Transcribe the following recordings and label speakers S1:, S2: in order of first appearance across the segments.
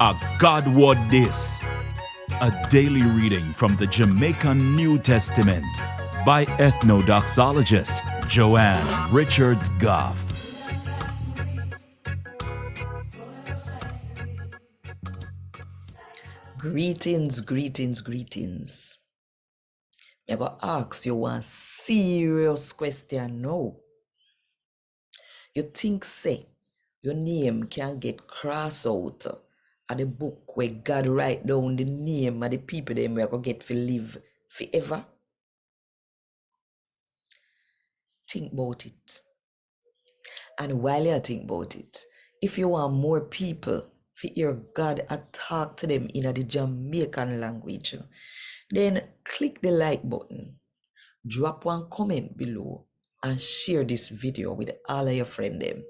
S1: A God Word This, a daily reading from the Jamaican New Testament by Ethnodoxologist Joanne Richards Goffe.
S2: Greetings, greetings, greetings. I'm going to ask you one serious question now. You think, say, your name can get crossed out of the book where God write down the name of the people them we're going to get to live forever? Think about it. And while you think about it, if you want more people to hear God and talk to them in the Jamaican language, then click the like button, drop one comment below, and share this video with all of your friends them.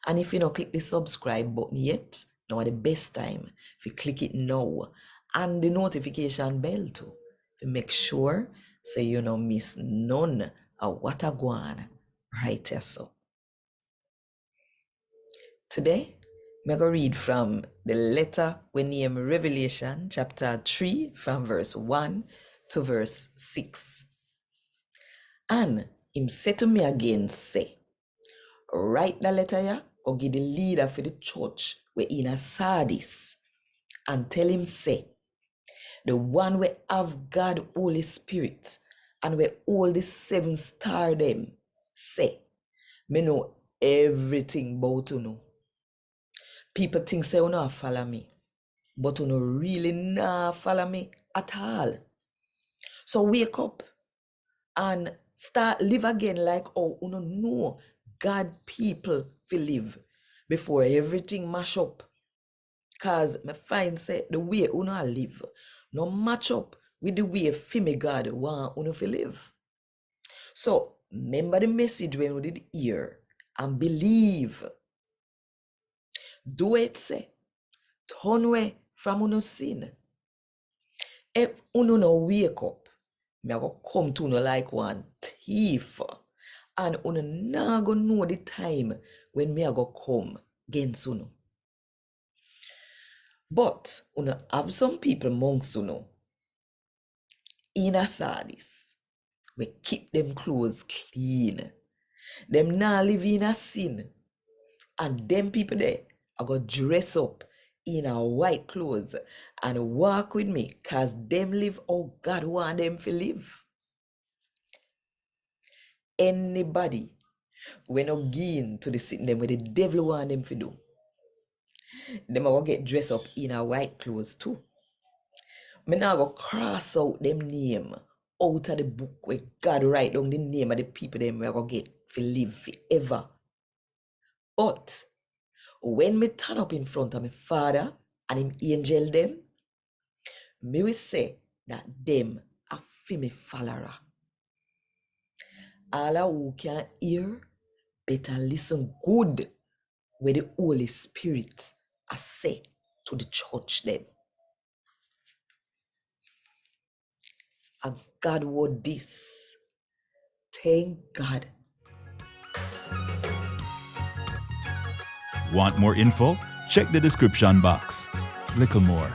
S2: And if you don't click the subscribe button yet, now is the best time if you click it now and the notification bell too to make sure so you don't miss none of what I go on right here. So today I'm going to read from the letter we name Revelation chapter 3 from verse 1 to verse 6. And him said to me again, say, write the letter here, go give the leader for the church we in a Sardis, and tell him, say, the one we have God Holy Spirit, and we all the 7 star them, say, me know everything about you. People think say you not follow me, but you really not follow me at all. So wake up and start live again like oh you know God people will live before everything mash up. Cause me find say the way you live no match up with the way me God want you to live. So remember the message when we did hear and believe. Do it say turn away from uno sin. If uno no wake up, me go come to uno like one thief. And uno na go know the time when me go come against uno. But uno have some people amongst uno in a Sardis we keep them clothes clean. Them now live in a sin. And them people there are going to dress up in a white clothes and walk with me because them live how God want them to live. Anybody when no gain to the sitting them where the devil want them to do, them are going to get dressed up in a white clothes too. Me now go cross out them name out of the book where God write down the name of the people them we are going to get to live forever. But when me turn up in front of my Father and him angel them, me will say that them are for me follower. All who can hear, better listen good where the Holy Spirit has say to the church them. And God word this. Thank God.
S1: Want more info? Check the description box. Little more.